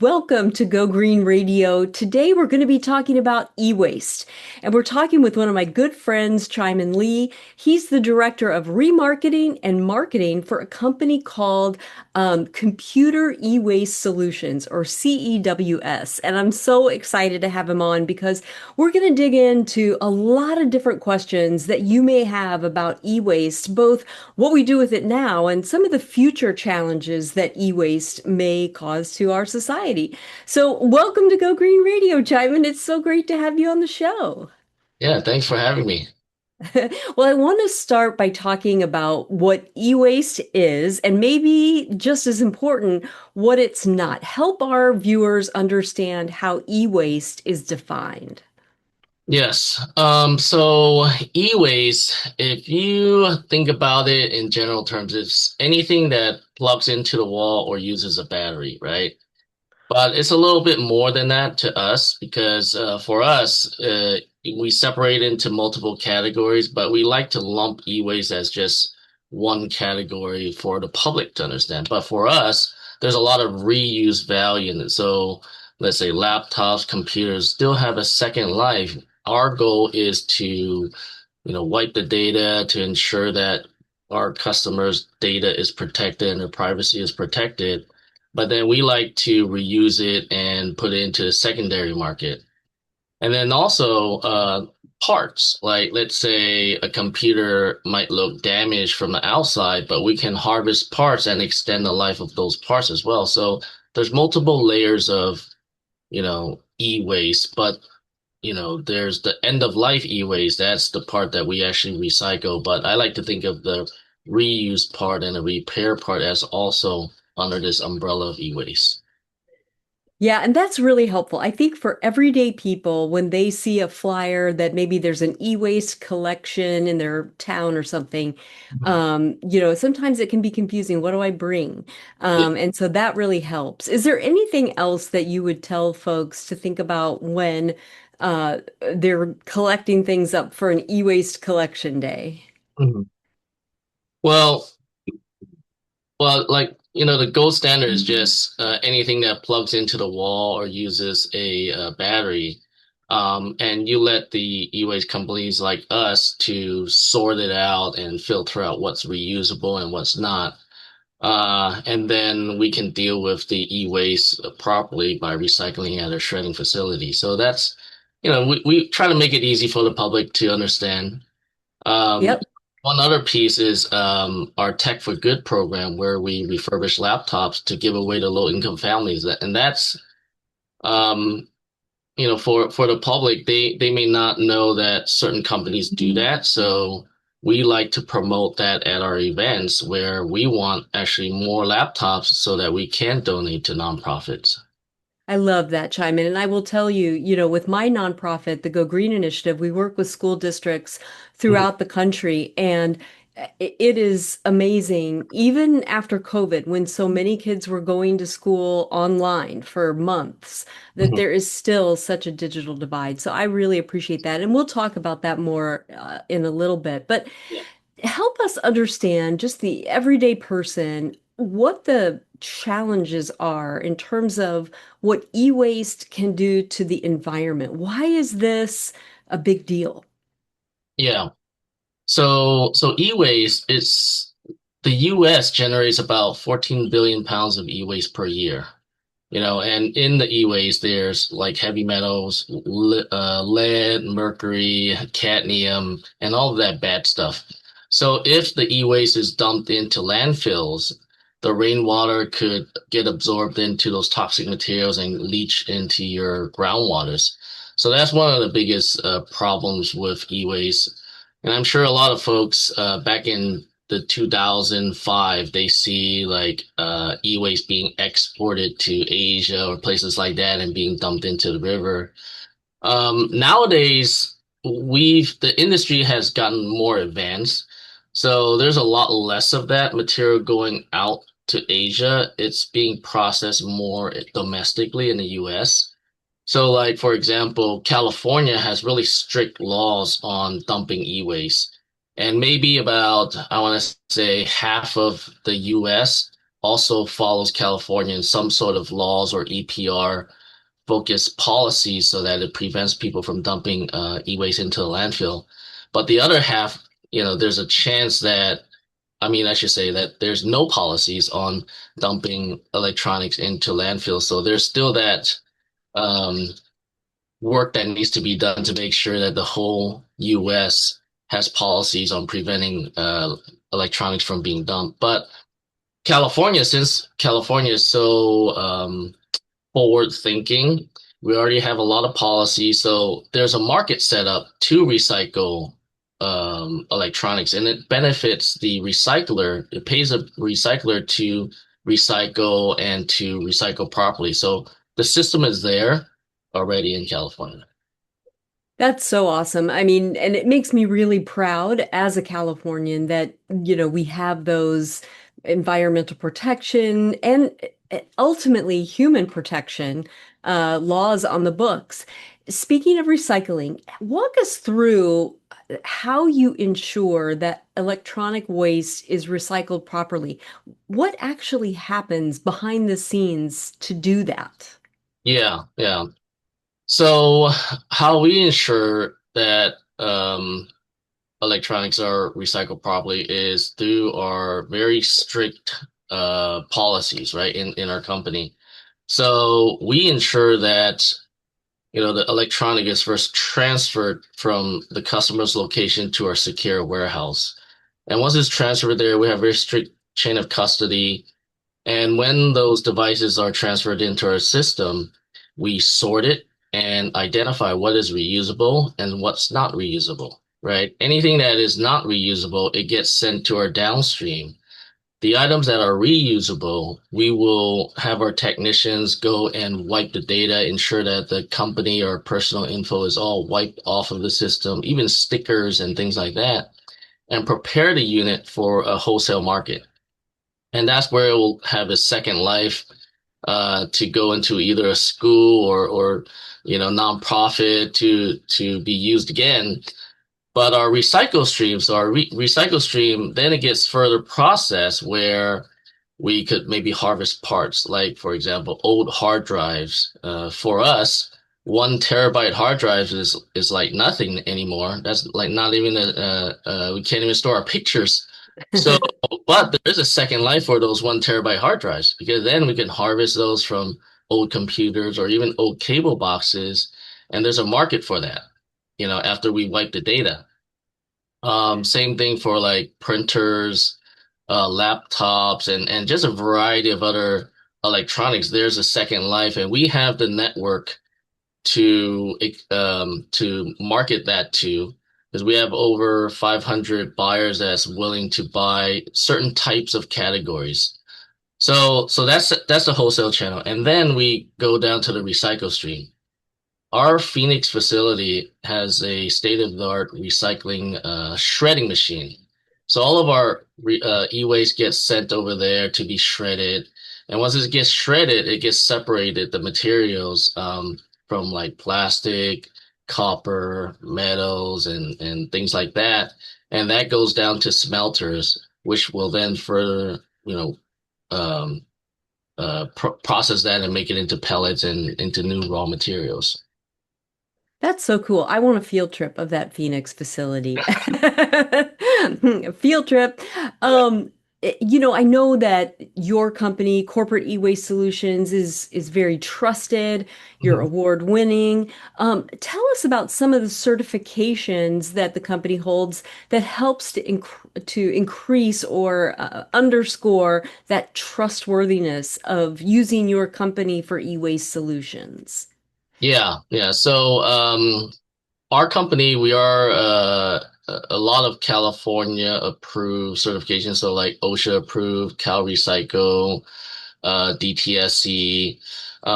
Welcome to Go Green Radio. Today we're going to be talking about e-waste. And we're talking with one of my good friends, Chimon Lee. He's the director of remarketing and marketing for a company called Computer E-Waste Solutions, or CEWS. And I'm so excited to have him on because we're going to dig into a lot of different questions that you may have about e-waste, both what we do with it now and some of the future challenges that e-waste may cause to our society. So, welcome to Go Green Radio, Chimon. It's so great to have you on the show. Yeah, thanks for having me. Well, I want to start by talking about what e-waste is, and maybe just as important, what it's not. Help our viewers understand how e-waste is defined. Yes. So e-waste, if you think about it in general terms, it's anything that plugs into the wall or uses a battery, right? But it's a little bit more than that to us because for us, we separate into multiple categories, but we like to lump e-waste as just one category for the public to understand. But for us, there's a lot of reuse value in it. So let's say laptops, computers still have a second life. Our goal is to, wipe the data to ensure that our customers' data is protected and their privacy is protected, but then we like to reuse it and put it into the secondary market. And then also parts, like let's say a computer might look damaged from the outside, but we can harvest parts and extend the life of those parts as well. So there's multiple layers of, e-waste, but there's the end of life e-waste. That's the part that we actually recycle. But I like to think of the reuse part and the repair part as also under this umbrella of e-waste. Yeah, and that's really helpful. I think for everyday people, when they see a flyer that maybe there's an e-waste collection in their town or something, Mhm. sometimes it can be confusing. What do I bring? Yeah. And so that really helps. Is there anything else that you would tell folks to think about when they're collecting things up for an e-waste collection day? Mhm. Well, like the gold standard is just anything that plugs into the wall or uses a battery, and you let the e-waste companies like us to sort it out and filter out what's reusable and what's not. And then we can deal with the e-waste properly by recycling at a shredding facility. So that's, we try to make it easy for the public to understand. Um, Yep. One other piece is our Tech for Good program, where we refurbish laptops to give away to low-income families. And that's, um, for the public, they may not know that certain companies do that. So we like to promote that at our events where we want actually more laptops so that we can donate to nonprofits. I love that chime in. And I will tell you, with my nonprofit, the Go Green Initiative, we work with school districts Mhm, throughout the country. And it is amazing, even after COVID, when so many kids were going to school online for months, that mhm. there is still such a digital divide. So I really appreciate that. And we'll talk about that more in a little bit. But Yeah. help us understand, just the everyday person, what the challenges are in terms of what e-waste can do to the environment. Why is this a big deal? Yeah. So e-waste, it's the US generates about 14 billion pounds of e-waste per year. And in the e-waste, there's like heavy metals, lead, mercury, cadmium, and all of that bad stuff. So if the e-waste is dumped into landfills, the rainwater could get absorbed into those toxic materials and leach into your groundwaters. So that's one of the biggest problems with e-waste. And I'm sure a lot of folks back in the 2005, they see like e-waste being exported to Asia or places like that and being dumped into the river. Nowadays, the industry has gotten more advanced, so there's a lot less of that material going out to Asia. It's being processed more domestically in the US. So, like, for example, California has really strict laws on dumping e-waste. And maybe about, I want to say, half of the US also follows California in some sort of laws or EPR focused policies so that it prevents people from dumping e-waste into the landfill. But the other half, there's a chance that, I mean, I should say that there's no policies on dumping electronics into landfill. So there's still that um, work that needs to be done to make sure that the whole US has policies on preventing electronics from being dumped. But California, since California is so forward thinking, we already have a lot of policy. So there's a market set up to recycle electronics, and it benefits the recycler. It pays a recycler to recycle and to recycle properly. So the system is there already in California. That's so awesome. I mean, and it makes me really proud as a Californian that, we have those environmental protection and ultimately human protection laws on the books. Speaking of recycling, walk us through how you ensure that electronic waste is recycled properly. What actually happens behind the scenes to do that? Yeah, yeah. So how we ensure that electronics are recycled properly is through our very strict policies, right, in our company. So we ensure that the electronic is first transferred from the customer's location to our secure warehouse. And once it's transferred there, we have a very strict chain of custody. And when those devices are transferred into our system, we sort it and identify what is reusable and what's not reusable, right? Anything that is not reusable, it gets sent to our downstream. The items that are reusable, we will have our technicians go and wipe the data, ensure that the company or personal info is all wiped off of the system, even stickers and things like that, and prepare the unit for a wholesale market. And that's where it will have a second life to go into either a school or nonprofit to be used again. But our recycle stream, so our recycle stream, then it gets further processed where we could maybe harvest parts, like for example, old hard drives. For us, 1 terabyte hard drives is like nothing anymore. That's like not even we can't even store our pictures. So, but there is a second life for those 1 terabyte hard drives because then we can harvest those from old computers or even old cable boxes, and there's a market for that, after we wipe the data. Same thing for like printers, laptops, and just a variety of other electronics. There's a second life, and we have the network to market that to because we have over 500 buyers that's willing to buy certain types of categories. So that's the wholesale channel, and then we go down to the recycle stream. Our Phoenix facility has a state-of-the-art recycling shredding machine. So all of our e-waste gets sent over there to be shredded. And once it gets shredded, it gets separated, the materials from like plastic, copper, metals, and things like that. And that goes down to smelters, which will then further, um, process that and make it into pellets and into new raw materials. That's so cool. I want a field trip of that Phoenix facility. A field trip. I know that your company, Corporate E-Waste Solutions, is very trusted. You're Mhm. award winning. Tell us about some of the certifications that the company holds that helps to increase or underscore that trustworthiness of using your company for e-waste solutions. Yeah, yeah. So, our company, we are a lot of California approved certifications. So like OSHA approved, Cal Recycle, DTSC.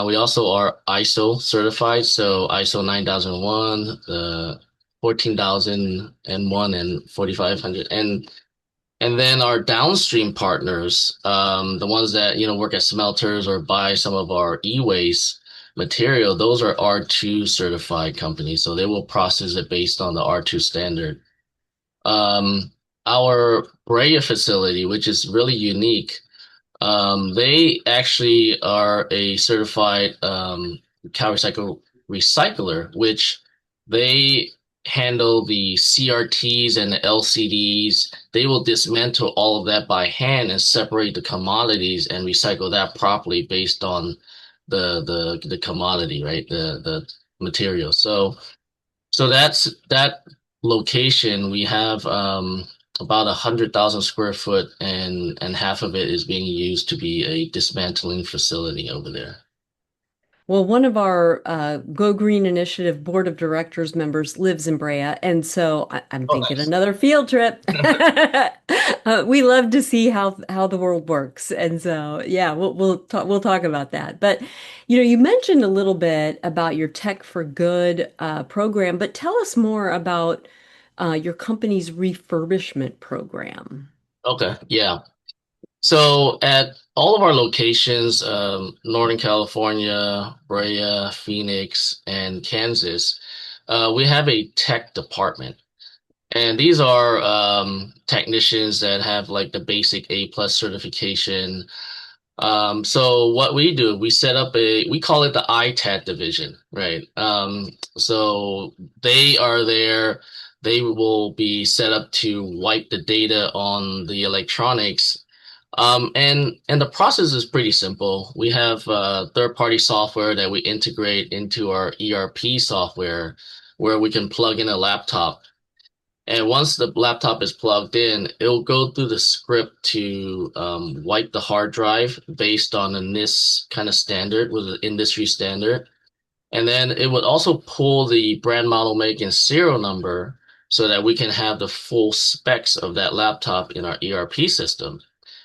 We also are ISO certified. So ISO 9001, 14,001 and 4500. And then our downstream partners, the ones that, work at smelters or buy some of our e-waste material, those are R2 certified companies. So they will process it based on the R2 standard. Um, our Brea facility, which is really unique, They actually are a certified CalRecycle recycler, which they handle the CRTs and the LCDs. They will dismantle all of that by hand and separate the commodities and recycle that properly based on the commodity, right? The material. So that's that location. We have about 100,000 square foot, and half of it is being used to be a dismantling facility over there. Well, one of our Go Green Initiative Board of Directors members lives in Brea, and so I'm Oh, thinking nice. another field trip. We love to see how the world works, and so yeah, we'll talk about that. But you mentioned a little bit about your Tech for Good program, but tell us more about your company's refurbishment program. Okay, yeah. So at all of our locations, Northern California, Brea, Phoenix, and Kansas, we have a tech department. And these are technicians that have like the basic A plus certification. So what we do, we set up we call it the ITAD division, right? So they are there. They will be set up to wipe the data on the electronics. And the process is pretty simple. We have third-party software that we integrate into our ERP software where we can plug in a laptop, and once the laptop is plugged in, it'll go through the script to wipe the hard drive based on a NIST kind of standard, with an industry standard. And then it would also pull the brand, model, make, and serial number so that we can have the full specs of that laptop in our ERP system.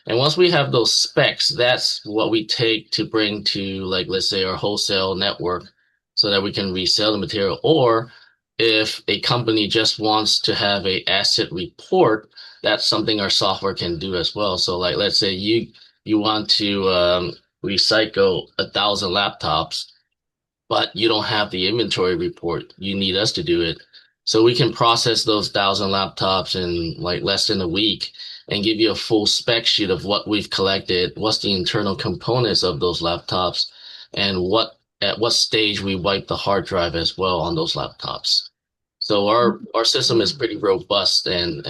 And once we have those specs, that's what we take to bring to, like, let's say our wholesale network so that we can resell the material. Or if a company just wants to have a asset report, that's something our software can do as well. So like, let's say you want to recycle 1,000 laptops, but you don't have the inventory report. You need us to do it. So we can process those 1,000 laptops in like less than a week and give you a full spec sheet of what we've collected, what's the internal components of those laptops, and at what stage we wipe the hard drive as well on those laptops. So our system is pretty robust and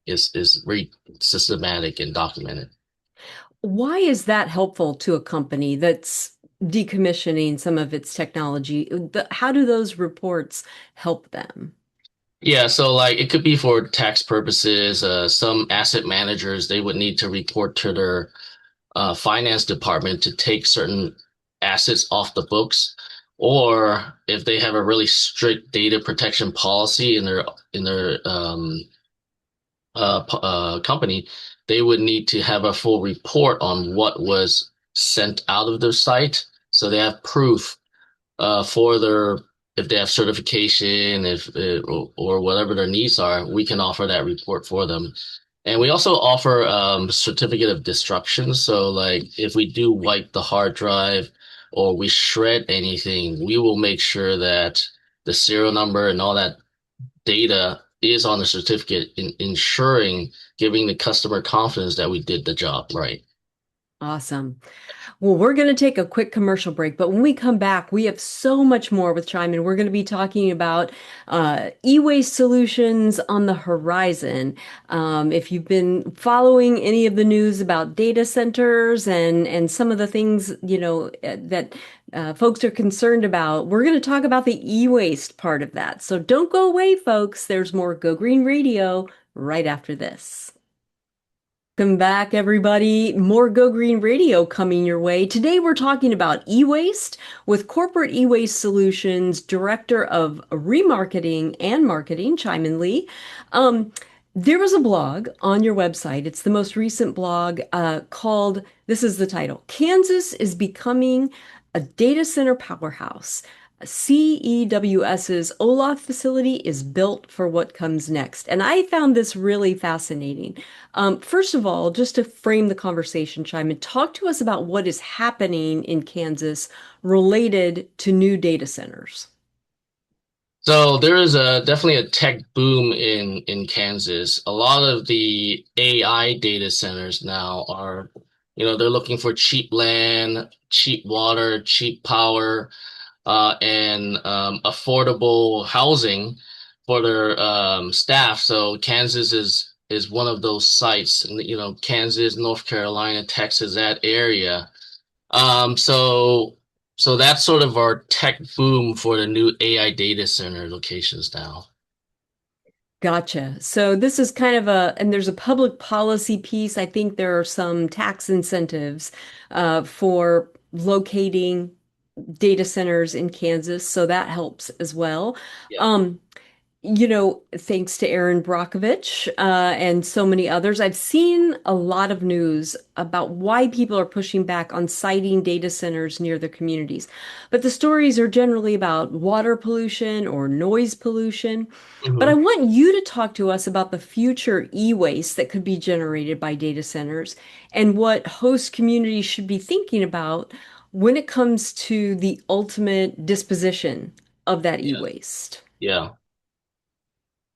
is very systematic and documented. Why is that helpful to a company that's decommissioning some of its technology? How do those reports help them? Yeah, so like it could be for tax purposes. Some asset managers, they would need to report to their finance department to take certain assets off the books, or if they have a really strict data protection policy in their company, they would need to have a full report on what was sent out of their site, so they have proof for their, if they have certification, if or whatever their needs are, we can offer that report for them. And we also offer certificate of destruction. So like if we do wipe the hard drive or we shred anything, we will make sure that the serial number and all that data is on the certificate, ensuring, giving the customer confidence that we did the job right. Awesome. Well, we're going to take a quick commercial break, but when we come back, we have so much more with Chime, and we're going to be talking about e-waste solutions on the horizon. If you've been following any of the news about data centers and some of the things that folks are concerned about, we're going to talk about the e-waste part of that. So don't go away, folks. There's more Go Green Radio right after this. Welcome back, everybody. More Go Green Radio coming your way. Today, we're talking about e-waste with Corporate E-Waste Solutions Director of Remarketing and Marketing, Chaiman Lee. There was a blog on your website. It's the most recent blog called, this is the title, Kansas is Becoming a Data Center Powerhouse. CEWS's Olaf facility is built for what comes next. And I found this really fascinating. First of all, just to frame the conversation, Chime, and talk to us about what is happening in Kansas related to new data centers. So there is a definitely a tech boom in Kansas. A lot of the AI data centers now are, they're looking for cheap land, cheap water, cheap power, and affordable housing for their staff. So Kansas is one of those sites, and Kansas, North Carolina, Texas, that area. So that's sort of our tech boom for the new AI data center locations now. Gotcha. So this is kind of and there's a public policy piece. I think there are some tax incentives for locating data centers in Kansas, so that helps as well. Yeah. Um, thanks to Aaron Brockovich and so many others, I've seen a lot of news about why people are pushing back on siting data centers near their communities. But the stories are generally about water pollution or noise pollution. But I hmm want you to talk to us about the future e-waste that could be generated by data centers and what host communities should be thinking about when it comes to the ultimate disposition of that Yeah. e-waste. Yeah.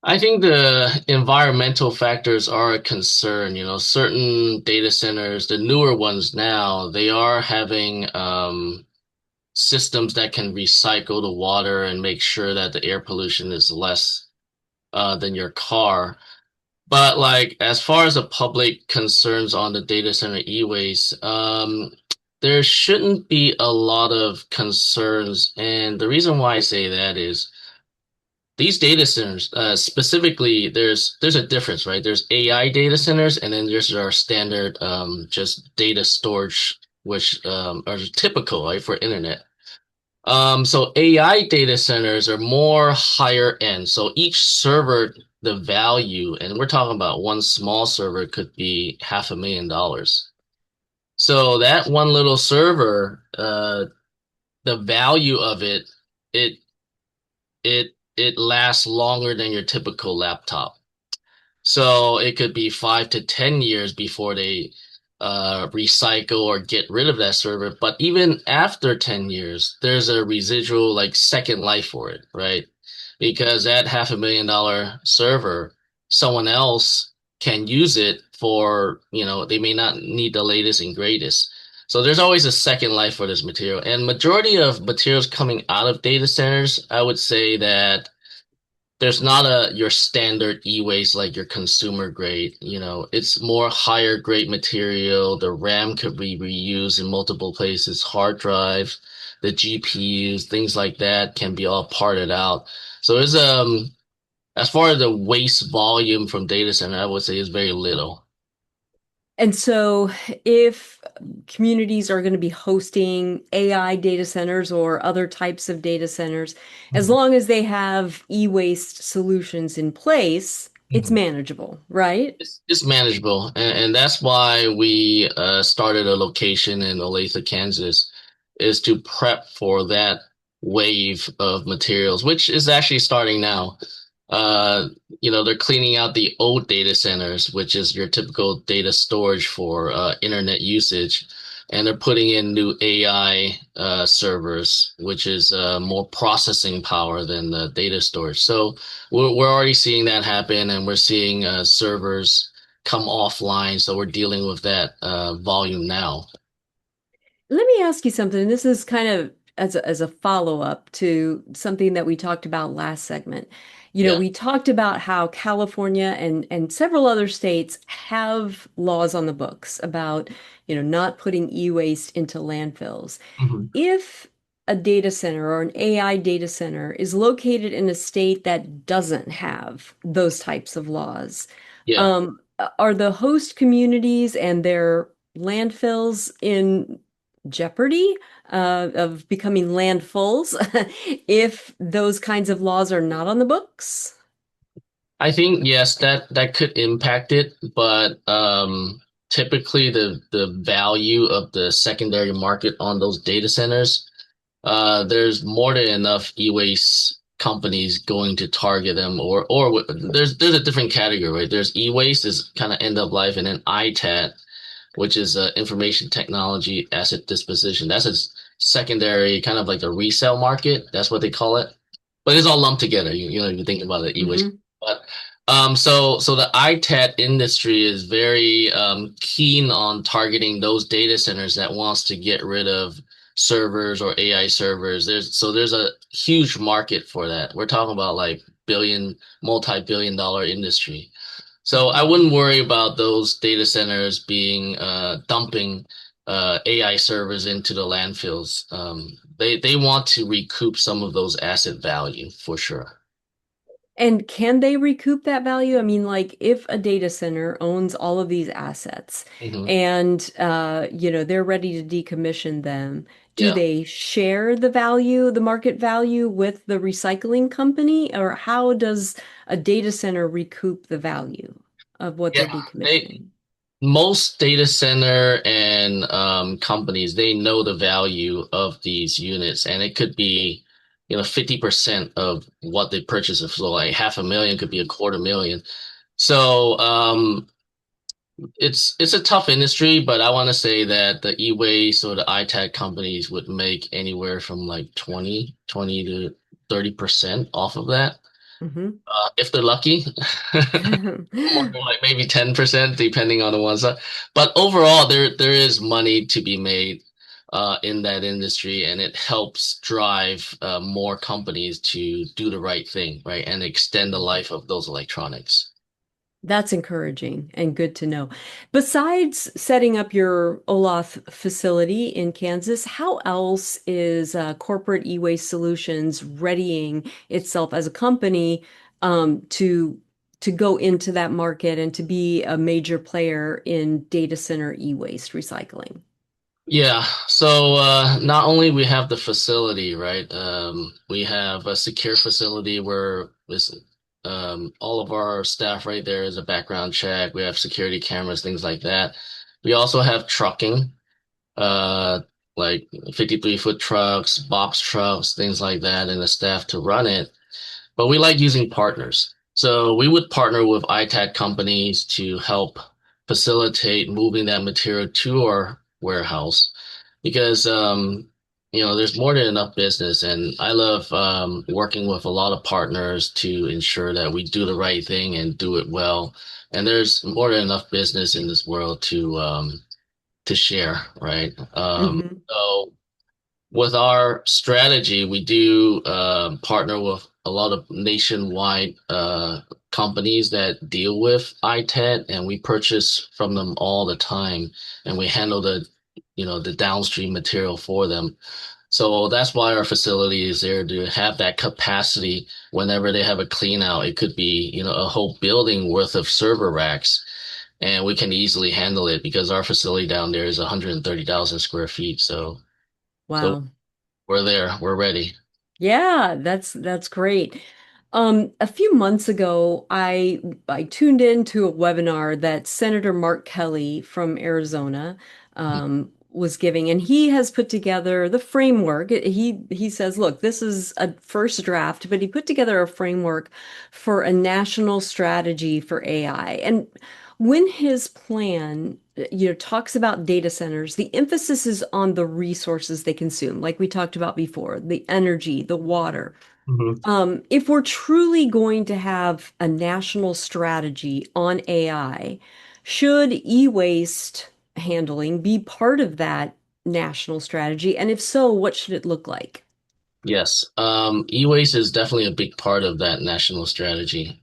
I think the environmental factors are a concern. Certain data centers, the newer ones now, they are having systems that can recycle the water and make sure that the air pollution is less than your car. But like as far as the public concerns on the data center e-waste, there shouldn't be a lot of concerns. And the reason why I say that is these data centers, specifically, there's a difference, right? There's AI data centers, and then there's our standard just data storage, which are typical, right, for internet. So AI data centers are more higher end. So each server, the value, and we're talking about one small server could be $500,000. So that one little server, the value of it, it lasts longer than your typical laptop. So it could be 5 to 10 years before they recycle or get rid of that server. But even after 10 years, there's a residual like second life for it, right? Because that $500,000 server, someone else can use it for, they may not need the latest and greatest. So there's always a second life for this material. And majority of materials coming out of data centers, I would say that there's not a your standard e-waste like your consumer grade. It's more higher grade material. The RAM could be reused in multiple places. Hard drive, the GPUs, things like that can be all parted out. So it's as far as the waste volume from data center, I would say is very little. And so, if communities are going to be hosting AI data centers or other types of data centers, as Mhm. long as they have e-waste solutions in place, it's Mhm. manageable, right? It's manageable, and that's why we started a location in Olathe, Kansas, is to prep for that wave of materials, which is actually starting now. Uh, they're cleaning out the old data centers, which is your typical data storage for internet usage, and they're putting in new AI servers, which is more processing power than the data storage. So we're already seeing that happen, and we're seeing servers come offline. So we're dealing with that volume now. Let me ask you something. This is kind of as a follow-up to something that we talked about last segment. Yeah. We talked about how California and several other states have laws on the books about, not putting e-waste into landfills. hmm If a data center or an AI data center is located in a state that doesn't have those types of laws, Yeah. are the host communities and their landfills in jeopardy of becoming landfills if those kinds of laws are not on the books? I think yes, that could impact it, but typically the value of the secondary market on those data centers, there's more than enough e-waste companies going to target them, there's a different category, right? There's e-waste is kind of end of life, and then ITAD, which is information technology asset disposition. That's a secondary kind of like the resale market. That's what they call it. but it's all lumped together. You think about the e-waste. Hmm. But so the ITAD industry is very keen on targeting those data centers that wants to get rid of servers or AI servers. There's a huge market for that. We're talking about like multi-billion dollar industry. So I wouldn't worry about those data centers being dumping AI servers into the landfills. They want to recoup some of those asset value for sure. And can they recoup that value? I mean, like if a data center owns all of these assets Hmm. and they're ready to decommission them, do Yeah. they share the value, the market value with the recycling company, or how does a data center recoup the value of what they're Yeah. They decommissioning? Most data center and companies, they know the value of these units, and it could be 50% of what they purchase. So like 500,000 could be 250,000. So it's a tough industry, but I want to say that the e-waste or the ITAD companies would make anywhere from like 20 to 30% off of that, Hmm. if they're lucky. More like maybe 10%, depending on the ones. But overall, there is money to be made in that industry, and it helps drive more companies to do the right thing, right, and extend the life of those electronics. That's encouraging and good to know. Besides setting up your Olaf facility in Kansas, how else is corporate e-waste solutions readying itself as a company to go into that market and to be a major player in data center e-waste recycling? Yeah, so not only we have the facility, right? We have a secure facility where all of our staff right there is a background check. We have security cameras, things like that. We also have trucking, uh, like 53-foot trucks, box trucks, things like that, and the staff to run it. But we like using partners. So we would partner with ITAD companies to help facilitate moving that material to our warehouse because there's more than enough business, and I love working with a lot of partners to ensure that we do the right thing and do it well. And there's more than enough business in this world to share, right? Hmm. So with our strategy, we do partner with a lot of nationwide companies that deal with ITAD, and we purchase from them all the time, and we handle the downstream material for them. So that's why our facility is there to have that capacity whenever they have a clean out. It could be, a whole building worth of server racks, and we can easily handle it because our facility down there is 130,000 square feet. So Wow. we're there. We're ready. Yeah, that's great. A few months ago, I tuned into a webinar that Senator Mark Kelly from Arizona was giving, and he has put together the framework. He says, "Look, this is a first draft," but he put together a framework for a national strategy for AI. And when his plan talks about data centers, the emphasis is on the resources they consume, like we talked about before, the energy, the water. Hmm. If we're truly going to have a national strategy on AI, should e-waste handling be part of that national strategy? And if so, what should it look like? Yes. E-waste is definitely a big part of that national strategy.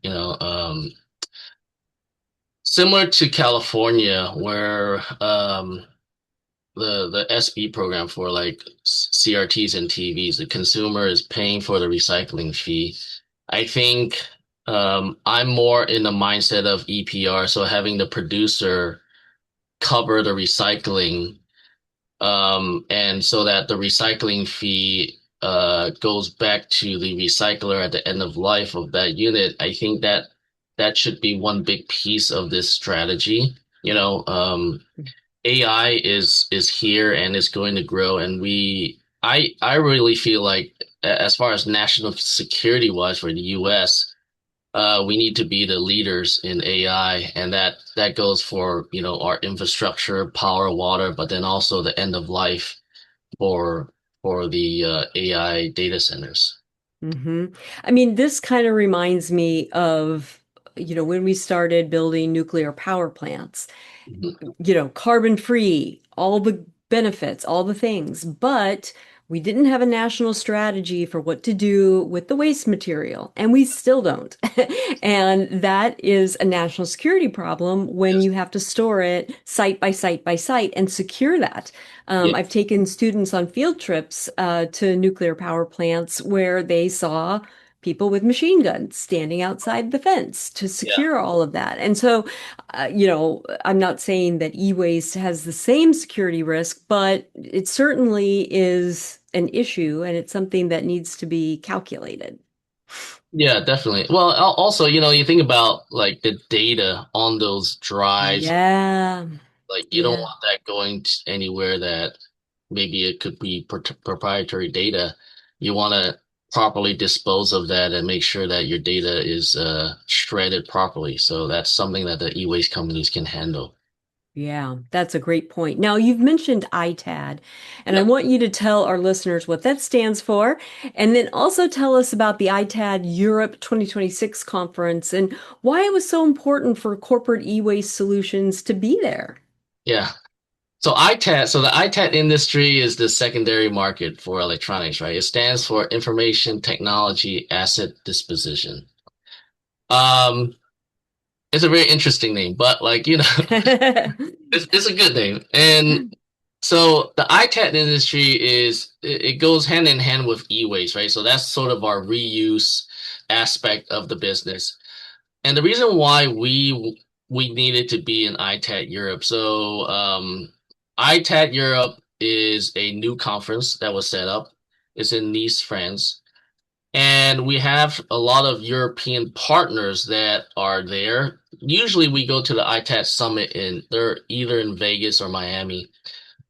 Similar to California, where the SB program for like CRTs and TVs, the consumer is paying for the recycling fee. I think I'm more in the mindset of EPR, so having the producer cover the recycling, and so that the recycling fee goes back to the recycler at the end of life of that unit. I think that should be one big piece of this strategy. AI is here and is going to grow, and I really feel like as far as national security wise for the US, we need to be the leaders in AI, and that goes for our infrastructure, power, water, but then also the end of life for for the AI data centers. hmm I mean, this kind of reminds me of, when we started building nuclear power plants. Mhm. Carbon free, all the benefits, all the things, but we didn't have a national strategy for what to do with the waste material, and we still don't. And that is a national security problem when Yes. you have to store it site by site by site and secure that. Yeah. I've taken students on field trips to nuclear power plants where they saw people with machine guns standing outside the fence to Yeah. secure all of that. And so I'm not saying that e-waste has the same security risk, but it certainly is an issue and it's something that needs to be calculated. Yeah, definitely. Well, also, you think about like the data on those drives. Yeah. Like you don't Yeah. want that going anywhere that maybe it could be proprietary data. You want to properly dispose of that and make sure that your data is shredded properly. So that's something that the e-waste companies can handle. Yeah, that's a great point. Now, you've mentioned ITAD, and I Yep. want you to tell our listeners what that stands for, and then also tell us about the ITAD Europe 2026 conference and why it was so important for corporate e-waste solutions to be there. Yeah. So the ITAD industry is the secondary market for electronics, right? It stands for Information Technology Asset Disposition. Um, it's a very interesting name, but it's a good name. And so the ITAD industry it goes hand in hand with e-waste, right? So that's sort of our reuse aspect of the business. And the reason why we needed to be in ITAD Europe. So ITAD Europe is a new conference that was set up. It's in Nice, France. And we have a lot of European partners that are there. Usually we go to the ITAD summit they're either in Vegas or Miami.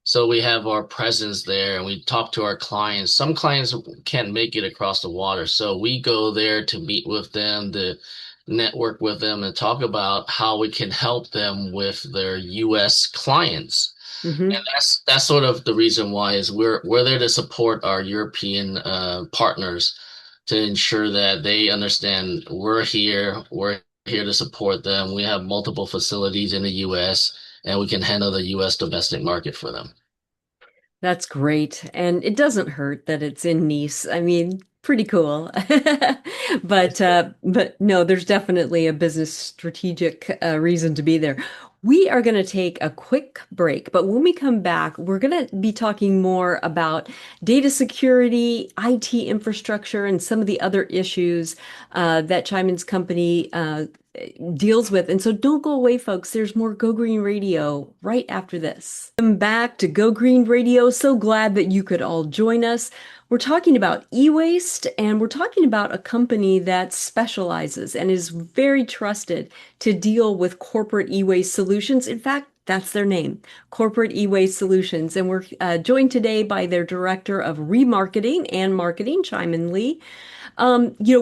So we have our presence there and we talk to our clients. Some clients can't make it across the water. So we go there to meet with them, to network with them and talk about how we can help them with their US clients. And hmm that's sort of the reason why is we're there to support our European partners to ensure that they understand we're here to support them. We have multiple facilities in the US and we can handle the US domestic market for them. That's great. And it doesn't hurt that it's in Nice. I mean, pretty cool. But no, there's definitely a business strategic reason to be there. We are going to take a quick break, but when we come back, we're going to be talking more about data security, IT infrastructure, and some of the other issues that Chiman's company deals with. And so don't go away, folks. There's more Go Green Radio right after this. Welcome back to Go Green Radio. So glad that you could all join us. We're talking about e-waste, and we're talking about a company that specializes and is very trusted to deal with corporate e-waste solutions. In fact, that's their name, Corporate E-Waste Solutions. And we're joined today by their Director of Remarketing and Marketing, Chiman Lee.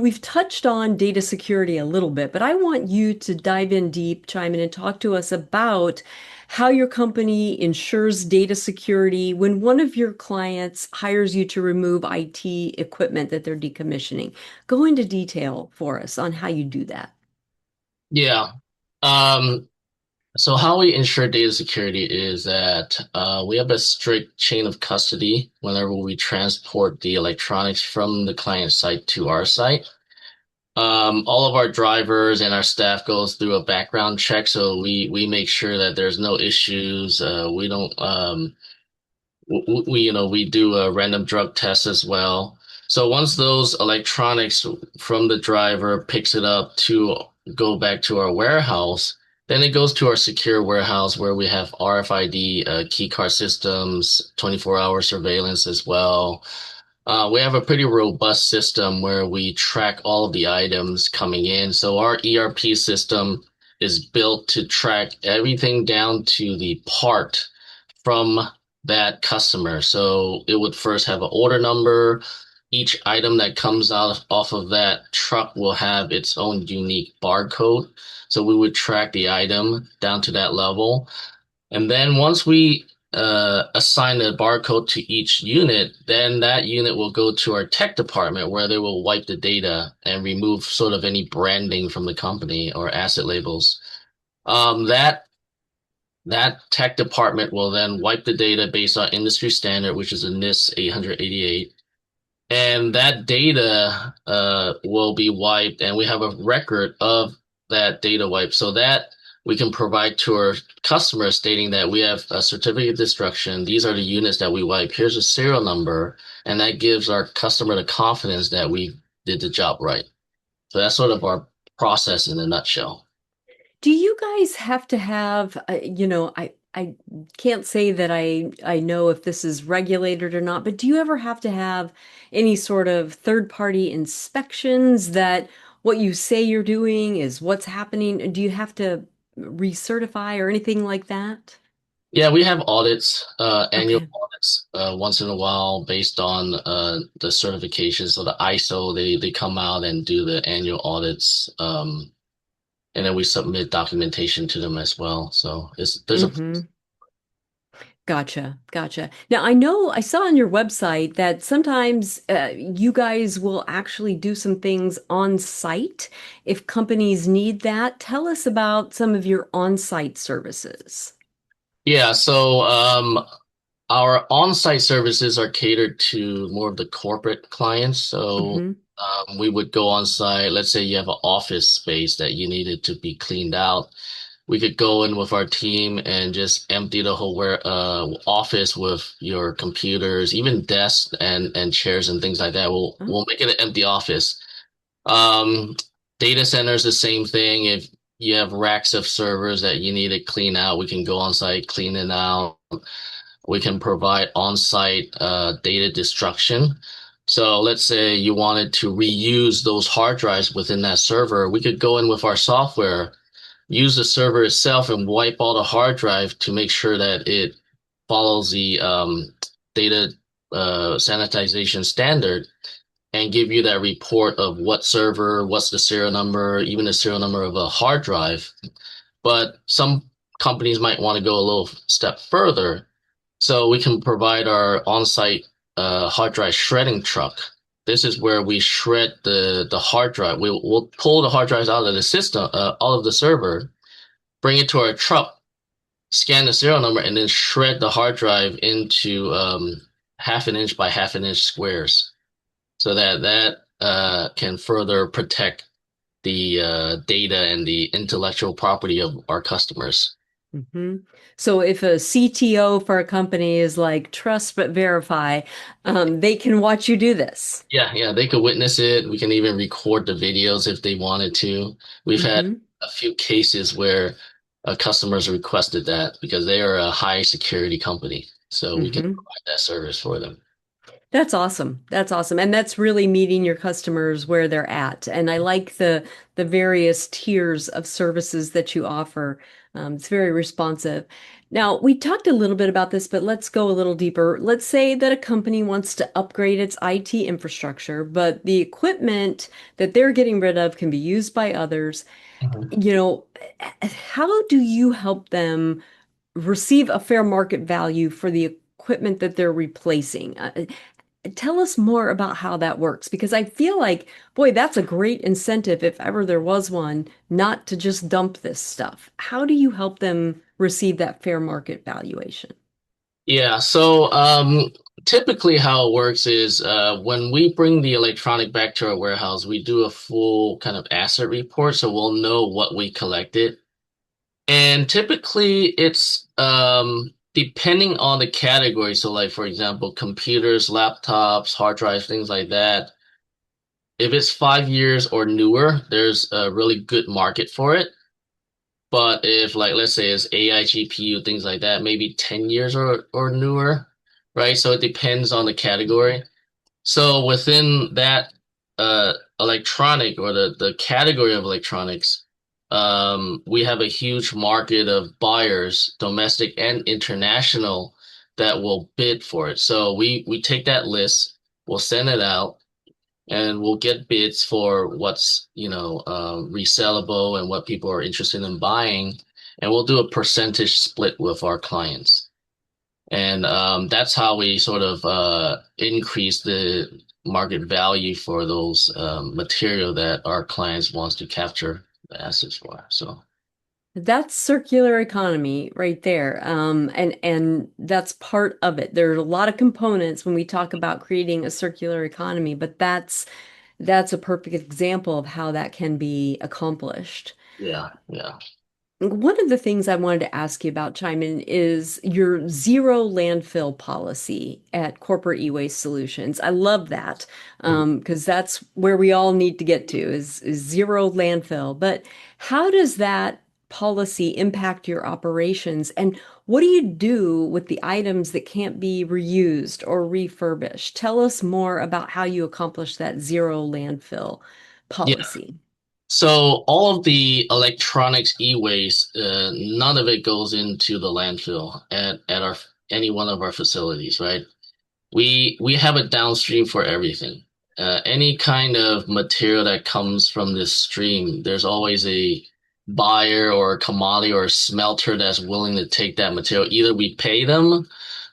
We've touched on data security a little bit, but I want you to dive in deep, chime in, and talk to us about how your company ensures data security when one of your clients hires you to remove IT equipment that they're decommissioning. Go into detail for us on how you do that. Yeah. Um, so how we ensure data security is that we have a strict chain of custody whenever we transport the electronics from the client site to our site. All of our drivers and our staff goes through a background check, so we make sure that there's no issues. We don't we do a random drug test as well. So once those electronics from the driver picks it up to go back to our warehouse, then it goes to our secure warehouse where we have RFID key card systems, 24-hour surveillance as well. We have a pretty robust system where we track all of the items coming in. So our ERP system is built to track everything down to the part from that customer. So it would first have an order number. Each item that comes out off of that truck will have its own unique barcode. So we would track the item down to that level. And then once we assign a barcode to each unit, then that unit will go to our tech department where they will wipe the data and remove sort of any branding from the company or asset labels. That tech department will then wipe the data based on industry standard, which is a NIST 888. And that data will be wiped, and we have a record of that data wipe so that we can provide to our customers stating that we have a certificate of destruction. These are the units that we wipe. Here's a serial number, and that gives our customer the confidence that we did the job right. So that's sort of our process in a nutshell. Do you guys have to have, I can't say that I know if this is regulated or not, but do you ever have to have any sort of third-party inspections that what you say you're doing is what's happening? Do you have to recertify or anything like that? Yeah, we have audits, annual Okay. audits, once in a while based on the certifications. So the ISO, they come out and do the annual audits, and then we submit documentation to them as well. So there's a Mm-hmm. Gotcha, gotcha. Now, I know I saw on your website that sometimes you guys will actually do some things on site if companies need that. Tell us about some of your on-site services. yeah. So our on-site services are catered to more of the corporate clients. So Mm-hmm. we would go on site. Let's say you have an office space that you needed to be cleaned out. We could go in with our team and just empty the whole office with your computers, even desks and chairs and things like that. We'll make it an empty office. Um, Data centers, the same thing. If you have racks of servers that you need to clean out, we can go on site, clean it out. We can provide on-site data destruction. So let's say you wanted to reuse those hard drives within that server, we could go in with our software, use the server itself and wipe all the hard drive to make sure that it follows the data sanitization standard and give you that report of what server, what's the serial number, even the serial number of a hard drive. But some companies might want to go a little step further. So we can provide our on-site hard drive shredding truck. This is where we shred the hard drive. We'll pull the hard drives out of the system, out of the server, bring it to our truck, scan the serial number, and then shred the hard drive into half an inch by half an inch squares, so that can further protect the data and the intellectual property of our customers. Mm-hmm. So if a CTO for a company is like trust but verify, they can watch you do this. Yeah, yeah, they could witness it. We can even record the videos if they wanted to. We've had Mm-hmm. a few cases where customers requested that because they are a high security company. So we can Mm-hmm. provide that service for them. That's awesome. That's awesome. And that's really meeting your customers where they're at. And I like the various tiers of services that you offer. It's very responsive. Now, we talked a little bit about this, but let's go a little deeper. Let's say that a company wants to upgrade its IT infrastructure, but the equipment that they're getting rid of can be used by others. Mhm. You know, how do you help them receive a fair market value for the equipment that they're replacing? Tell us more about how that works because I feel like, boy, that's a great incentive if ever there was one, not to just dump this stuff. How do you help them receive that fair market valuation? Yeah, so typically how it works is when we bring the electronic back to our warehouse, we do a full kind of asset report, so we'll know what we collected. And typically it's depending on the category. So like for example, computers, laptops, hard drives, things like that. If it's 5 years or newer, there's a really good market for it. But if like let's say it's AI GPU, things like that, maybe 10 years or newer, right? So it depends on the category. So within that electronic or the category of electronics, we have a huge market of buyers, domestic and international, that will bid for it. So we take that list, we'll send it out, and we'll get bids for what's, resellable and what people are interested in buying, and we'll do a percentage split with our clients. And that's how we sort of increase the market value for those material that our clients wants to capture the assets for. So That's circular economy right there. And that's part of it. There are a lot of components when we talk about creating a circular economy, but that's a perfect example of how that can be accomplished. yeah, yeah. One of the things I wanted to ask you about, Chimon, is your zero landfill policy at Corporate E-Waste Solutions. I love that Mhm. because that's where we all need to get to is zero landfill. But how does that policy impact your operations, and what do you do with the items that can't be reused or refurbished? Tell us more about how you accomplish that zero landfill Yeah. policy. So all of the electronics e-waste, none of it goes into the landfill at our any one of our facilities, right? We have it downstream for everything. Any kind of material that comes from this stream, there's always a buyer or a commodity or a smelter that's willing to take that material. Either we pay them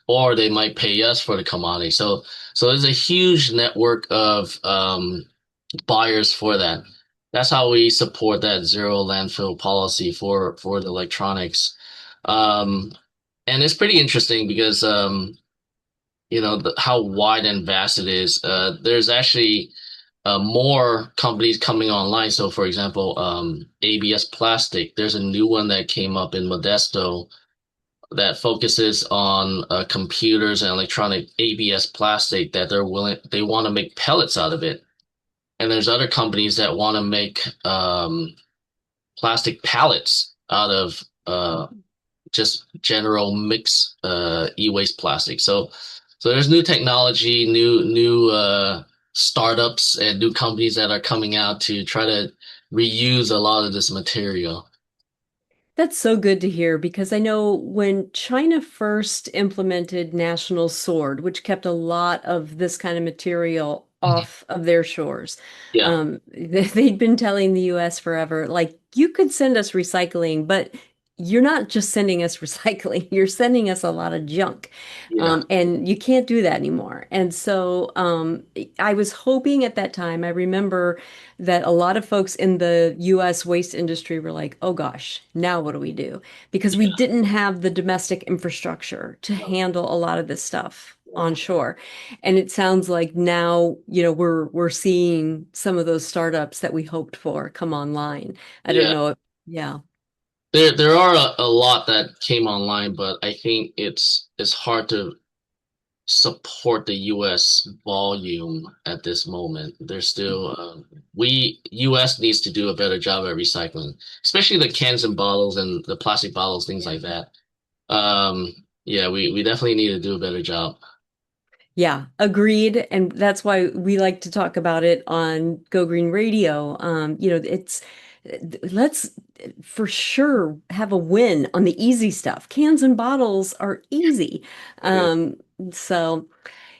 or they might pay us for the commodity. So there's a huge network of buyers for that. That's how we support that zero landfill policy for the electronics. Um, and it's pretty interesting because how wide and vast it is. There's actually more companies coming online. So, for example, ABS Plastic. There's a new one that came up in Modesto that focuses on computers and electronic ABS plastic that they want to make pellets out of it. And there's other companies that want to make plastic pallets out of just general mix e-waste plastic. So there's new technology, new startups and new companies that are coming out to try to reuse a lot of this material. That's so good to hear because I know when China first implemented National Sword, which kept a lot of this kind of material Mhm. off of their shores, Yeah, they'd been telling the US forever, like, you could send us recycling, but you're not just sending us recycling, you're sending us a lot of junk. yeah, And you can't do that anymore. And so I was hoping at that time, I remember that a lot of folks in the US waste industry were like, oh gosh, now what do we do? Because we yeah, didn't have the domestic infrastructure to no, handle a lot of this stuff yeah, on shore. And it sounds like now, we're seeing some of those startups that we hoped for come online. I don't yeah. know if, yeah. There are a lot that came online, but I think it's hard to support the U.S. volume at this moment. There's still we U.S. needs to do a better job at recycling, especially the cans and bottles and the plastic bottles, things like that. Um, yeah, we definitely need to do a better job. Yeah, agreed. And that's why we like to talk about it on Go Green Radio. Let's for sure have a win on the easy stuff. Cans and bottles are easy. Yeah. Um, so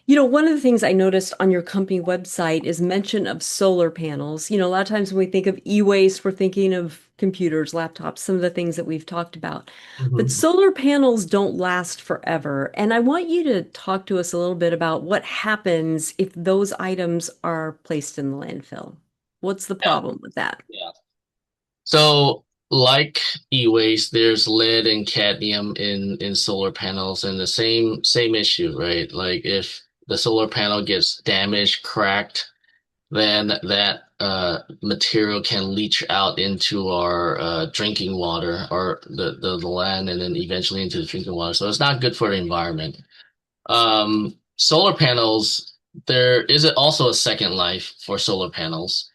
one of the things I noticed on your company website is mention of solar panels. A lot of times when we think of e-waste, we're thinking of computers, laptops, some of the things that we've talked about. But Mhm. solar panels don't last forever. And I want you to talk to us a little bit about what happens if those items are placed in the landfill. What's the Yeah, problem with that? yeah. So, like e-waste, there's lead and cadmium in solar panels, and the same issue, right? Like if the solar panel gets damaged, cracked, then that material can leach out into our drinking water or the land, and then eventually into the drinking water. So it's not good for the environment. Solar panels, there is also a second life for solar panels.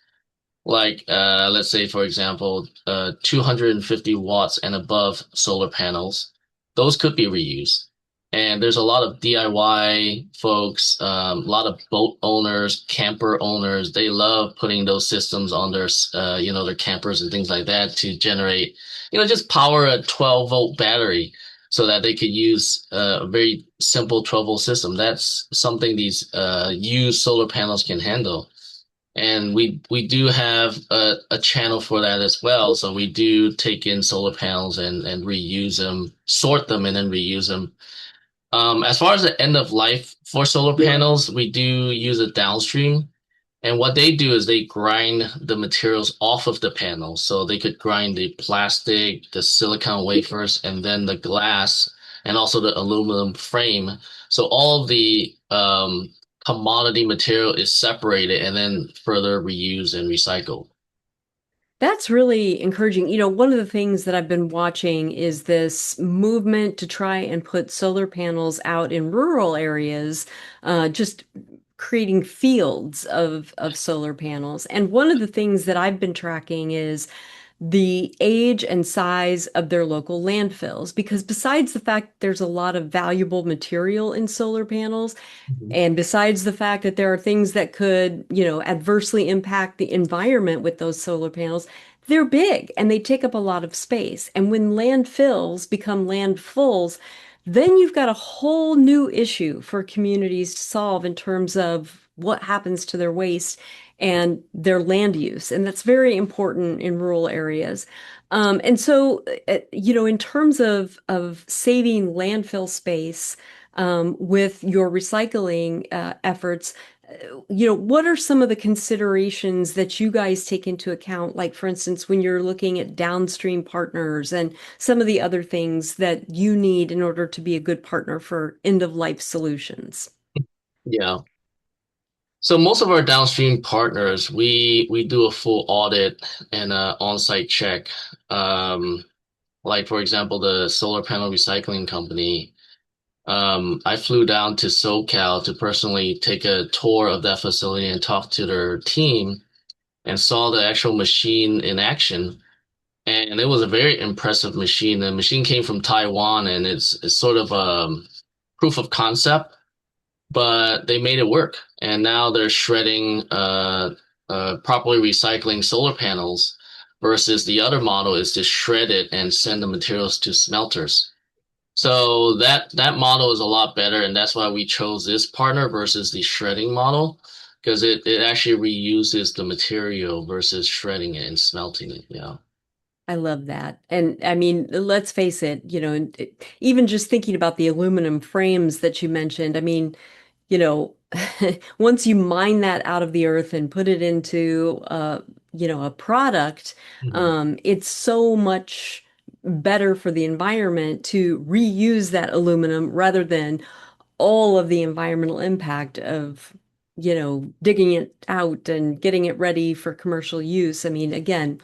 Like, let's say, for example, 250 watts and above solar panels, those could be reused. And there's a lot of DIY folks, a lot of boat owners, camper owners. They love putting those systems on their campers and things like that to generate, just power a 12-volt battery so that they could use a very simple 12-volt system. That's something these used solar panels can handle. And we do have a channel for that as well. So we do take in solar panels and reuse them, sort them, and then reuse them. As far as the end of life for solar panels, we do use a downstream. And what they do is they grind the materials off of the panel. So they could grind the plastic, the silicon wafers, and then the glass, and also the aluminum frame. So all of the commodity material is separated and then further reused and recycled. That's really encouraging. One of the things that I've been watching is this movement to try and put solar panels out in rural areas, just creating fields of solar panels. And one of the things that I've been tracking is the age and size of their local landfills, because besides the fact there's a lot of valuable material in solar panels, Mhm. and besides the fact that there are things that could, adversely impact the environment with those solar panels, they're big and they take up a lot of space. And when landfills become landfulls, then you've got a whole new issue for communities to solve in terms of what happens to their waste and their land use. And that's very important in rural areas. In terms of saving landfill space, with your recycling efforts, what are some of the considerations that you guys take into account? Like, for instance, when you're looking at downstream partners and some of the other things that you need in order to be a good partner for end of life solutions. Yeah. So most of our downstream partners, we do a full audit and a on-site check. Um, like for example, the solar panel recycling company. I flew down to SoCal to personally take a tour of that facility and talk to their team and saw the actual machine in action. And it was a very impressive machine. The machine came from Taiwan and it's sort of proof of concept, but they made it work. And now they're shredding properly recycling solar panels versus the other model is to shred it and send the materials to smelters. So that model is a lot better, and that's why we chose this partner versus the shredding model, because it actually reuses the material versus shredding it and smelting it. Yeah. I love that. And I mean, let's face it, even just thinking about the aluminum frames that you mentioned, I mean, you know, once you mine that out of the earth and put it into a product, Mhm. it's so much better for the environment to reuse that aluminum rather than all of the environmental impact of, digging it out and getting it ready for commercial use. I mean, again,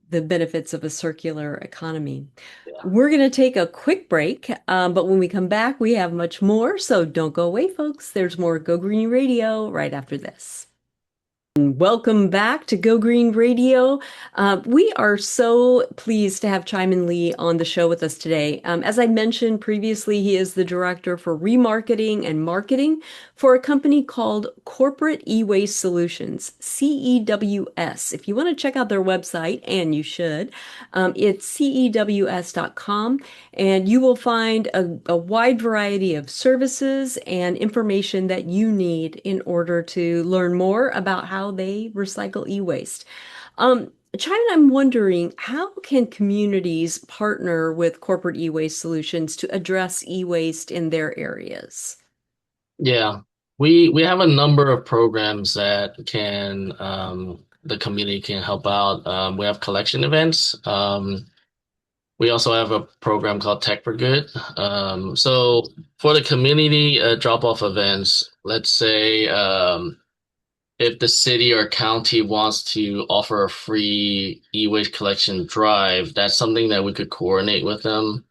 the benefits of a circular economy. Yeah. We're going to take a quick break, but when we come back, we have much more. So don't go away, folks. There's more Go Green Radio right after this. Welcome back to Go Green Radio. We are so pleased to have Chaiman Lee on the show with us today. As I mentioned previously, he is the director for remarketing and marketing for a company called Corporate eWaste Solutions, CEWS. If you want to check out their website, and you should, it's cews.com, and you will find a wide variety of services and information that you need in order to learn more about how they recycle e-waste. China, I'm wondering, how can communities partner with corporate e-waste solutions to address e-waste in their areas? Yeah. We have a number of programs that can the community can help out. We have collection events. We also have a program called Tech for Good. So for the community drop-off events, let's say if the city or county wants to offer a free e-waste collection drive, that's something that we could coordinate with them.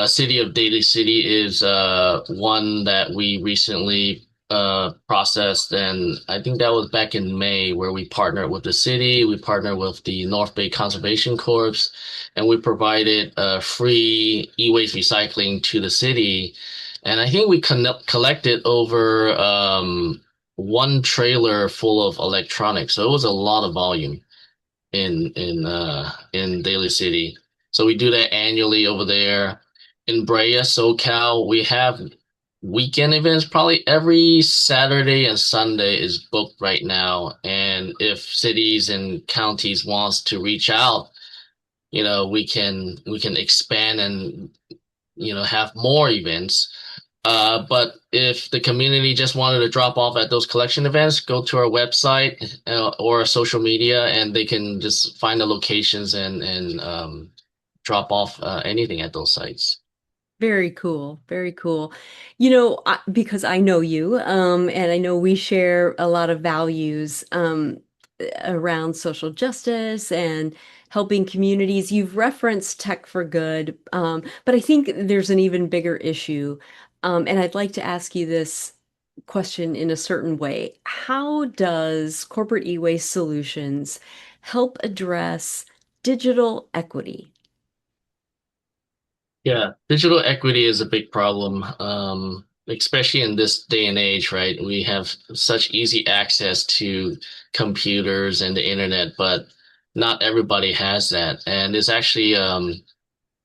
City of Daly City is one that we recently processed, and I think that was back in May where we partnered with the city, we partnered with the North Bay Conservation Corps, and we provided free e-waste recycling to the city. And I think we collected over one trailer full of electronics, so it was a lot of volume in Daly City. So we do that annually over there. In Brea, SoCal, we have weekend events. Probably every Saturday and Sunday is booked right now. And if cities and counties wants to reach out, we can expand and have more events. But if the community just wanted to drop off at those collection events, go to our website or social media, and they can just find the locations and drop off anything at those sites. Very cool. Very cool. Because I know you, and I know we share a lot of values, around social justice and helping communities. You've referenced tech for good, but I think there's an even bigger issue. And I'd like to ask you this question in a certain way. How does corporate e-waste solutions help address digital equity? Yeah, digital equity is a big problem, especially in this day and age, right? We have such easy access to computers and the internet, but not everybody has that. And it's actually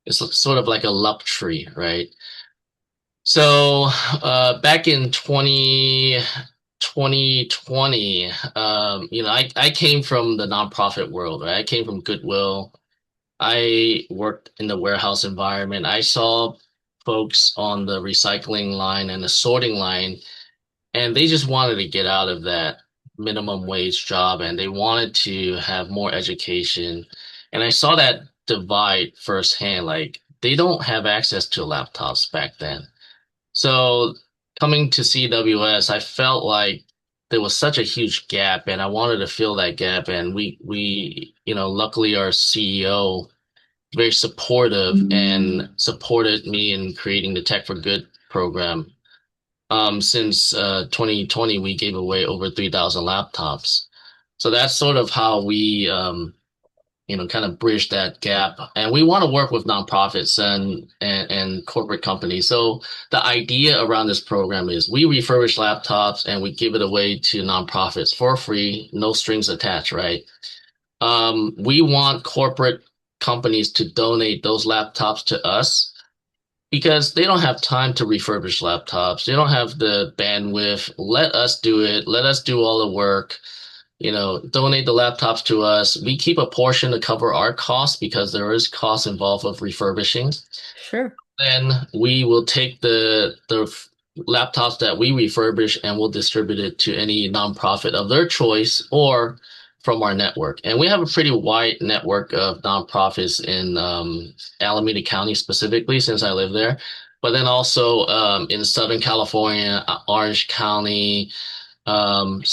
it's sort of like a luxury, right? So back in 2020, I came from the nonprofit world, right? I came from Goodwill. I worked in the warehouse environment. I saw folks on the recycling line and the sorting line, and they just wanted to get out of that minimum wage job and they wanted to have more education. And I saw that divide firsthand. Like they don't have access to laptops back then. So coming to CWS, I felt like there was such a huge gap and I wanted to fill that gap. And luckily our CEO very supportive and supported me in creating the Tech for Good program. Since 2020, we gave away over 3,000 laptops. So that's sort of how we, kind of bridge that gap. And we want to work with nonprofits and corporate companies. So the idea around this program is we refurbish laptops and we give it away to nonprofits for free, no strings attached, right? We want corporate companies to donate those laptops to us because they don't have time to refurbish laptops. They don't have the bandwidth. Let us do it. Let us do all the work. Donate the laptops to us. We keep a portion to cover our costs because there is cost involved with refurbishing. Sure. Then we will take the laptops that we refurbish and we'll distribute it to any nonprofit of their choice or from our network. And we have a pretty wide network of nonprofits in Alameda County specifically, since I live there. But then also in Southern California, Orange County. If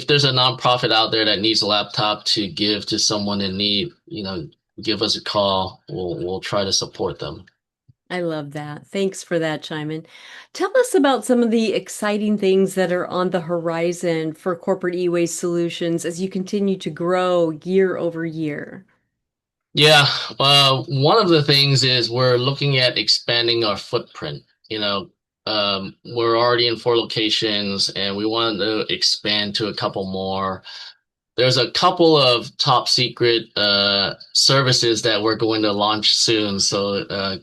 there's a nonprofit out there that needs a laptop to give to someone in need, give us a call. We'll try to support them. I love that. Thanks for that, Chimon. Tell us about some of the exciting things that are on the horizon for corporate e-waste solutions as you continue to grow year over year. Yeah, one of the things is we're looking at expanding our footprint. We're already in 4 locations and we want to expand to a couple more. There's a couple of top secret services that we're going to launch soon. So,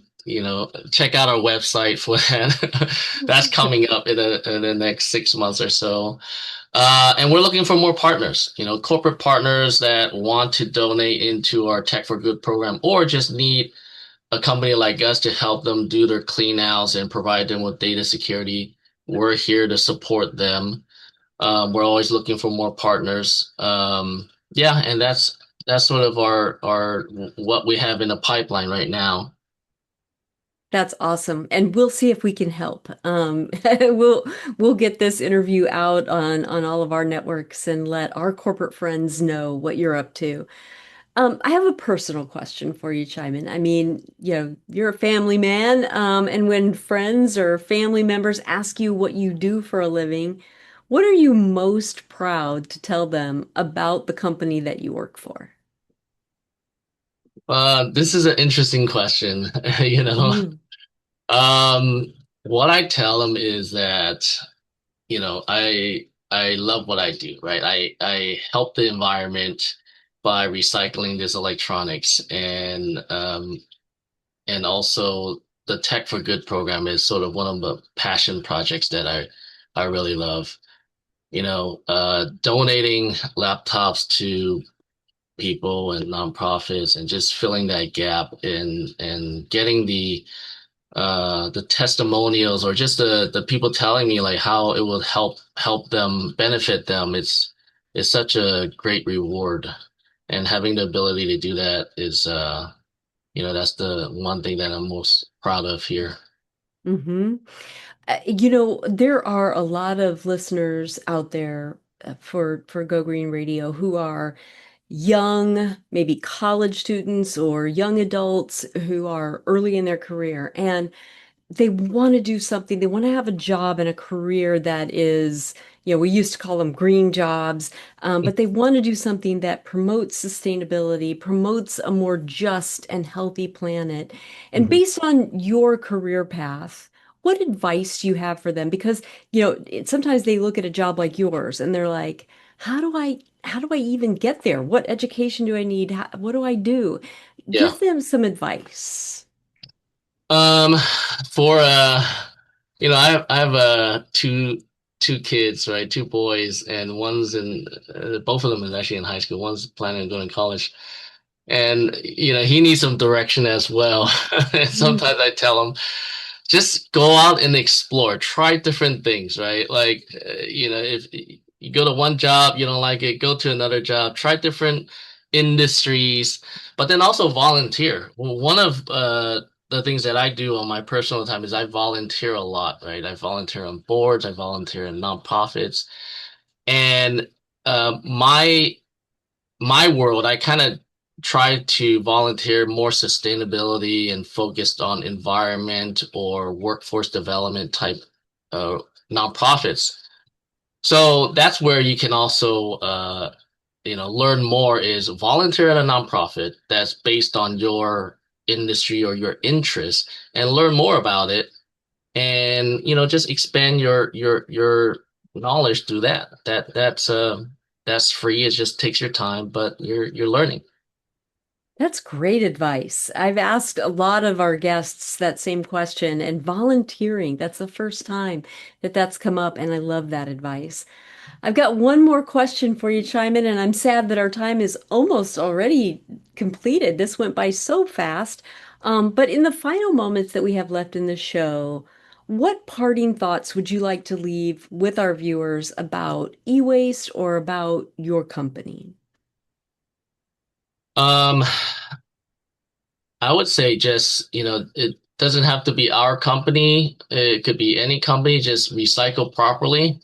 check out our website for that. That's coming up in the next 6 months or so. And we're looking for more partners, corporate partners that want to donate into our Tech for Good program or just need a company like us to help them do their clean outs and provide them with data security. We're here to support them. We're always looking for more partners. Yeah, and that's sort of our what we have in the pipeline right now. That's awesome. And we'll see if we can help. We'll get this interview out on all of our networks and let our corporate friends know what you're up to. I have a personal question for you, Chimon. I mean, you're a family man, and when friends or family members ask you what you do for a living, what are you most proud to tell them about the company that you work for? This is an interesting question. You know, Mm, what I tell them is that I love what I do, right? I help the environment by recycling this electronics and also the Tech for Good program is sort of one of the passion projects that I really love. Donating laptops to people and nonprofits and just filling that gap and getting the testimonials or just the people telling me like how it will help them benefit them. It's such a great reward. And having the ability to do that is that's the one thing that I'm most proud of here. Hmm. There are a lot of listeners out there for Go Green Radio who are young, maybe college students or young adults who are early in their career. And they want to do something. They want to have a job and a career that is, we used to call them green jobs, but they want to do something that promotes sustainability, promotes a more just and healthy planet. And Mhm. based on your career path, what advice do you have for them? Because, sometimes they look at a job like yours and they're like, how do I even get there? What education do I need? What do I do? Yeah. Give them some advice. Um, for I have two kids, right? Two boys, and one's in both of them is actually in high school. One's planning on going to college, and he needs some direction as well. And sometimes I tell him, just go out and explore, try different things, right? Like if you go to one job, you don't like it, go to another job, try different industries, but then also volunteer. One of the things that I do on my personal time is I volunteer a lot, right? I volunteer on boards, I volunteer in nonprofits, and my world, I kind of try to volunteer more sustainability and focused on environment or workforce development type uh, nonprofits. So that's where you can also learn more is volunteer at a nonprofit that's based on your industry or your interest and learn more about it and just expand your knowledge through that. That's free. It just takes your time, but you're learning. That's great advice. I've asked a lot of our guests that same question, and volunteering, that's the first time that that's come up, and I love that advice. I've got one more question for you, Chimon, and I'm sad that our time is almost already completed. This went by so fast. But in the final moments that we have left in the show, what parting thoughts would you like to leave with our viewers about e-waste or about your company? Um, I would say just, it doesn't have to be our company. It could be any company. Just recycle properly,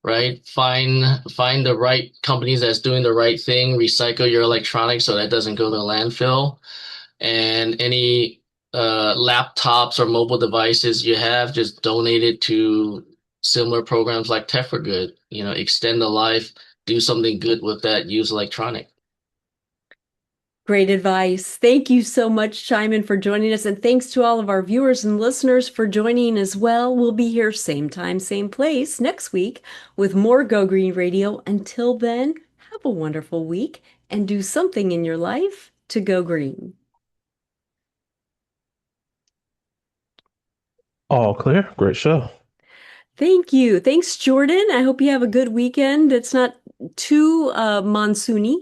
right? Find the right companies that's doing the right thing. Recycle your electronics so that doesn't go to landfill. And any laptops or mobile devices you have, just donate it to similar programs like Tech for Good. Extend the life, do something good with that used electronic. Great advice. Thank you so much, Chimon, for joining us. And thanks to all of our viewers and listeners for joining as well. We'll be here same time, same place next week with more Go Green Radio. Until then, have a wonderful week and do something in your life to go green. All clear. Great show. Thank you. Thanks, Jordan. I hope you have a good weekend. It's not too monsoony.